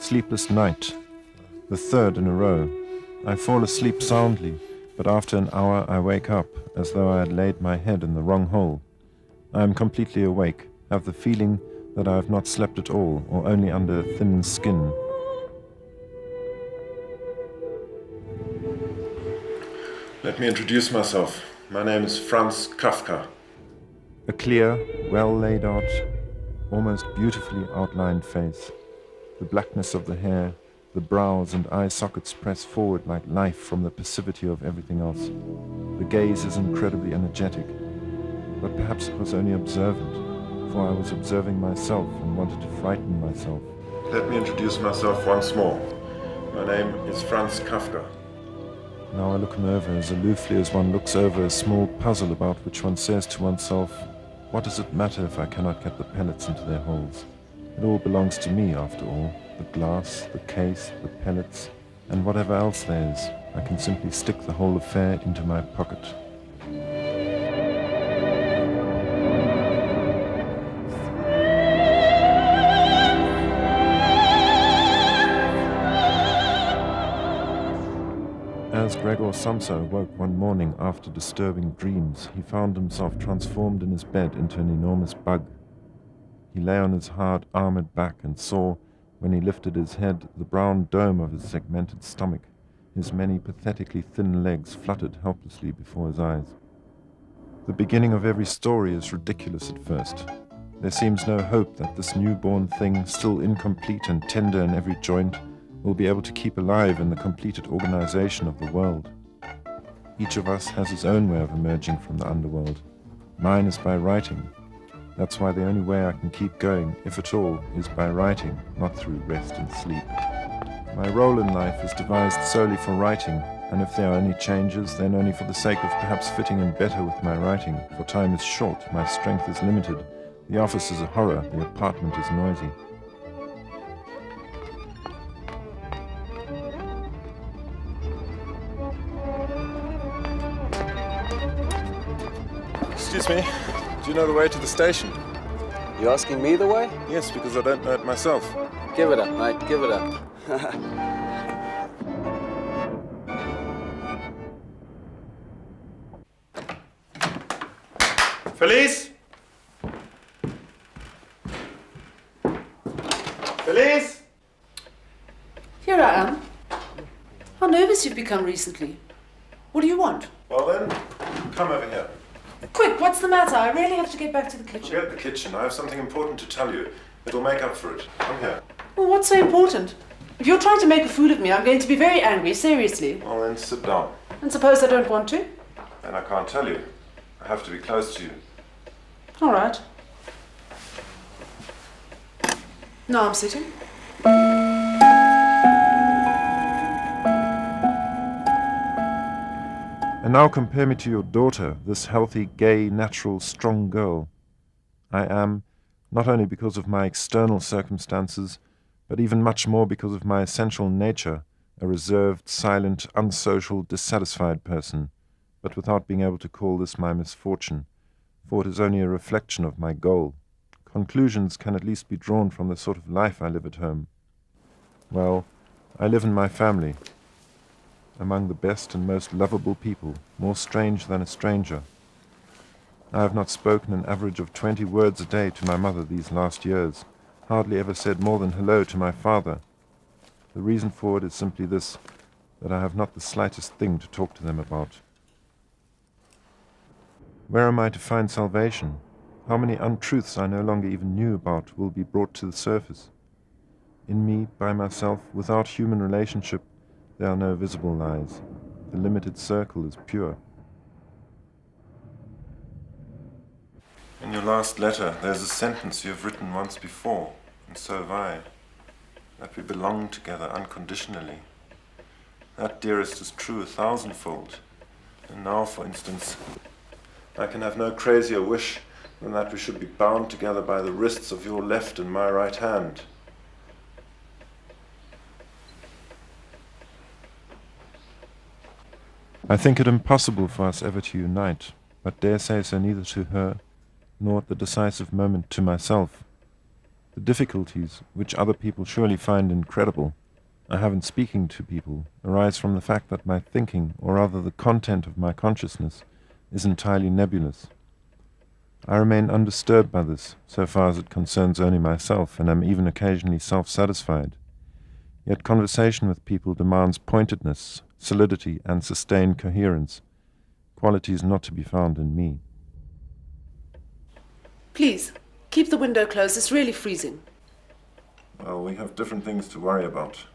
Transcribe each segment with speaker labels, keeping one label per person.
Speaker 1: Sleepless night, the third in a row. I fall asleep soundly, but after an hour I wake up as though I had laid my head in the wrong hole. I am completely awake, have the feeling that I have not slept at all, or only under thin skin. Let me introduce myself. My name is Franz Kafka. A clear, well laid out, almost beautifully outlined face. The blackness of the hair, the brows and eye sockets press forward like life from the passivity of everything else. The gaze is incredibly energetic, but perhaps it was only observant, for I was observing myself and wanted to frighten myself. Let me introduce myself once more. My name is Franz Kafka. Now I look him over as aloofly as one looks over a small puzzle about which one says to oneself, what does it matter if I cannot get the pellets into their holes? It all belongs to me, after all. The glass, the case, the pellets, and whatever else there is. I can simply stick the whole affair into my pocket. As Gregor Samsa awoke one morning after disturbing dreams, he found himself transformed in his bed into an enormous bug. He lay on his hard, armored back and saw, when he lifted his head, the brown dome of his segmented stomach. His many pathetically thin legs fluttered helplessly before his eyes. The beginning of every story is ridiculous at first. There seems no hope that this newborn thing, still incomplete and tender in every joint, will be able to keep alive in the completed organization of the world. Each of us has his own way of emerging from the underworld. Mine is by writing. That's why the only way I can keep going, if at all, is by writing, not through rest and sleep. My role in life is devised solely for writing, and if there are any changes, then only for the sake of perhaps fitting in better with my writing, for time is short, my strength is limited, the office is a horror, the apartment is noisy. Excuse me, do you know the way to the station?
Speaker 2: You asking me the way?
Speaker 1: Yes, because I don't know it myself.
Speaker 2: Give it up, mate, give it up.
Speaker 1: Felice? Felice?
Speaker 3: Here I am. How nervous you've become recently. What do you want?
Speaker 1: Well then, come over here.
Speaker 3: Quick, what's the matter? I really have to get back to the kitchen.
Speaker 1: Forget the kitchen. I have something important to tell you. It'll make up for it. Come here.
Speaker 3: Well, what's so important? If you're trying to make a fool of me, I'm going to be very angry, seriously.
Speaker 1: Well then, sit down.
Speaker 3: And suppose I don't want to?
Speaker 1: Then I can't tell you. I have to be close to you.
Speaker 3: All right. Now I'm sitting.
Speaker 1: And now compare me to your daughter, this healthy, gay, natural, strong girl. I am, not only because of my external circumstances, but even much more because of my essential nature, a reserved, silent, unsocial, dissatisfied person, but without being able to call this my misfortune, for it is only a reflection of my goal. Conclusions can at least be drawn from the sort of life I live at home. Well, I live in my family, among the best and most lovable people, more strange than a stranger. I have not spoken an average of 20 words a day to my mother these last years, hardly ever said more than hello to my father. The reason for it is simply this, that I have not the slightest thing to talk to them about. Where am I to find salvation? How many untruths I no longer even knew about will be brought to the surface? In me, by myself, without human relationship, there are no visible lies. The limited circle is pure. In your last letter, there's a sentence you have written once before, and so have I, that we belong together unconditionally. That, dearest, is true 1,000-fold. And now, for instance, I can have no crazier wish than that we should be bound together by the wrists of your left and my right hand. I think it impossible for us ever to unite, but dare say so neither to her, nor at the decisive moment to myself. The difficulties, which other people surely find incredible, I haven't speaking to people, arise from the fact that my thinking, or rather the content of my consciousness, is entirely nebulous. I remain undisturbed by this, so far as it concerns only myself, and am even occasionally self-satisfied. Yet conversation with people demands pointedness, solidity, and sustained coherence, qualities not to be found in me.
Speaker 3: Please, keep the window closed. It's really freezing.
Speaker 1: Well, we have different things to worry about.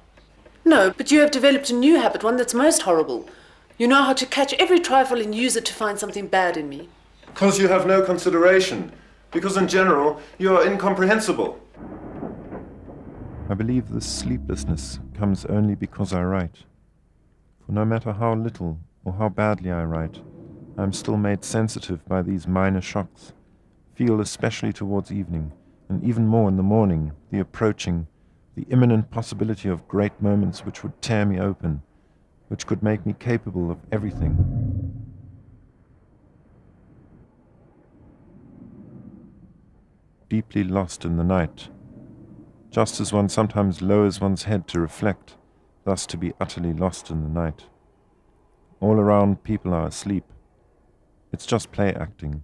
Speaker 3: No, but you have developed a new habit, one that's most horrible. You know how to catch every trifle and use it to find something bad in me.
Speaker 1: Because you have no consideration. Because in general, you are incomprehensible. I believe this sleeplessness comes only because I write. For no matter how little or how badly I write, I am still made sensitive by these minor shocks, feel especially towards evening, and even more in the morning, the approaching, the imminent possibility of great moments which would tear me open, which could make me capable of everything. Deeply lost in the night, just as one sometimes lowers one's head to reflect, thus to be utterly lost in the night. All around people are asleep. It's just play acting,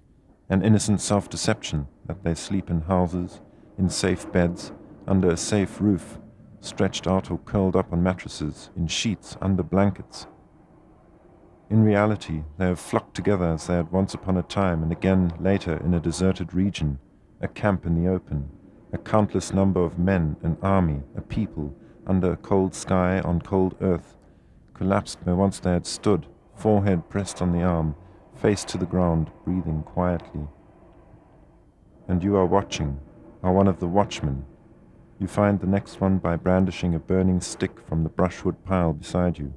Speaker 1: an innocent self-deception that they sleep in houses, in safe beds, under a safe roof, stretched out or curled up on mattresses, in sheets, under blankets. In reality, they have flocked together as they had once upon a time, and again later in a deserted region, a camp in the open, a countless number of men, an army, a people, under a cold sky on cold earth, collapsed where once they had stood, forehead pressed on the arm, face to the ground, breathing quietly. And you are watching, are one of the watchmen. You find the next one by brandishing a burning stick from the brushwood pile beside you.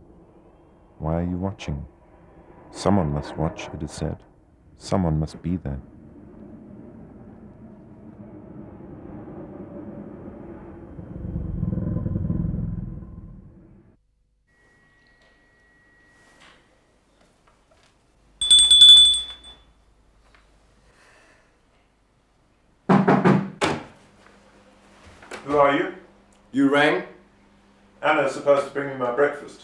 Speaker 1: Why are you watching? Someone must watch, it is said. Someone must be there. Who are you?
Speaker 4: You rang?
Speaker 1: Anna's supposed to bring me my breakfast.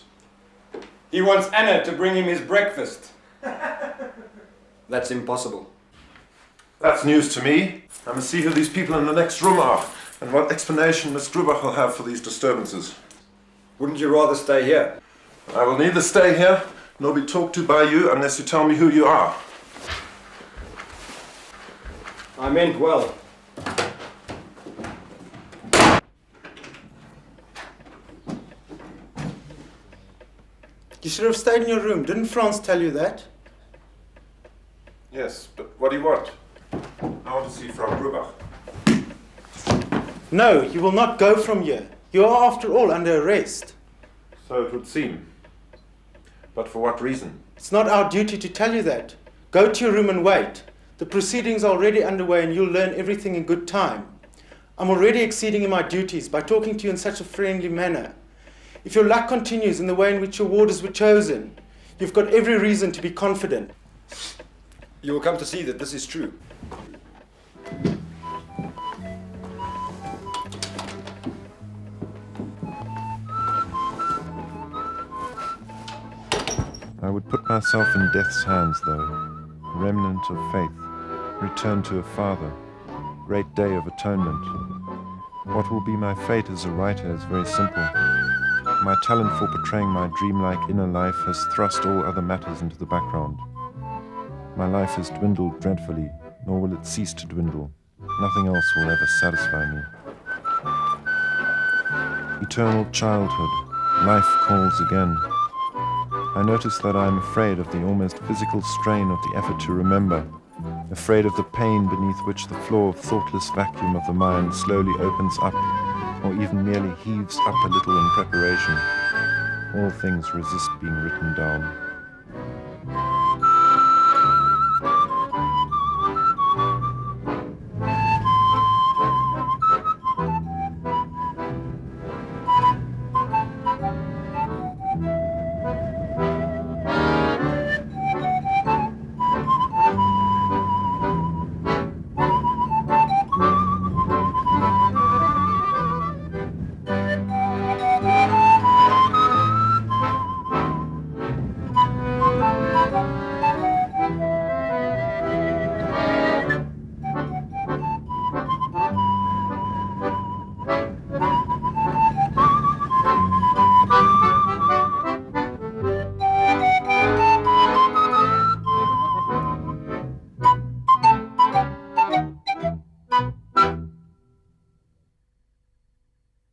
Speaker 4: He wants Anna to bring him his breakfast. That's impossible.
Speaker 1: That's news to me. I must see who these people in the next room are, and what explanation Miss Grubach will have for these disturbances.
Speaker 4: Wouldn't you rather stay here?
Speaker 1: I will neither stay here, nor be talked to by you unless you tell me who you are.
Speaker 4: I meant well.
Speaker 5: You should have stayed in your room. Didn't Franz tell you that?
Speaker 1: Yes, but what do you want? I want to see Frau Grubach.
Speaker 5: No, you will not go from here. You are, after all, under arrest.
Speaker 1: So it would seem. But for what reason?
Speaker 5: It's not our duty to tell you that. Go to your room and wait. The proceedings are already underway and you'll learn everything in good time. I'm already exceeding in my duties by talking to you in such a friendly manner. If your luck continues in the way in which your warders were chosen, you've got every reason to be confident.
Speaker 4: You will come to see that this is true.
Speaker 1: I would put myself in death's hands, though, remnant of faith, return to a father, great day of atonement. What will be my fate as a writer is very simple. My talent for portraying my dreamlike inner life has thrust all other matters into the background. My life has dwindled dreadfully, nor will it cease to dwindle. Nothing else will ever satisfy me. Eternal childhood, life calls again. I notice that I am afraid of the almost physical strain of the effort to remember, afraid of the pain beneath which the floor of thoughtless vacuum of the mind slowly opens up, or even merely heaves up a little in preparation. All things resist being written down.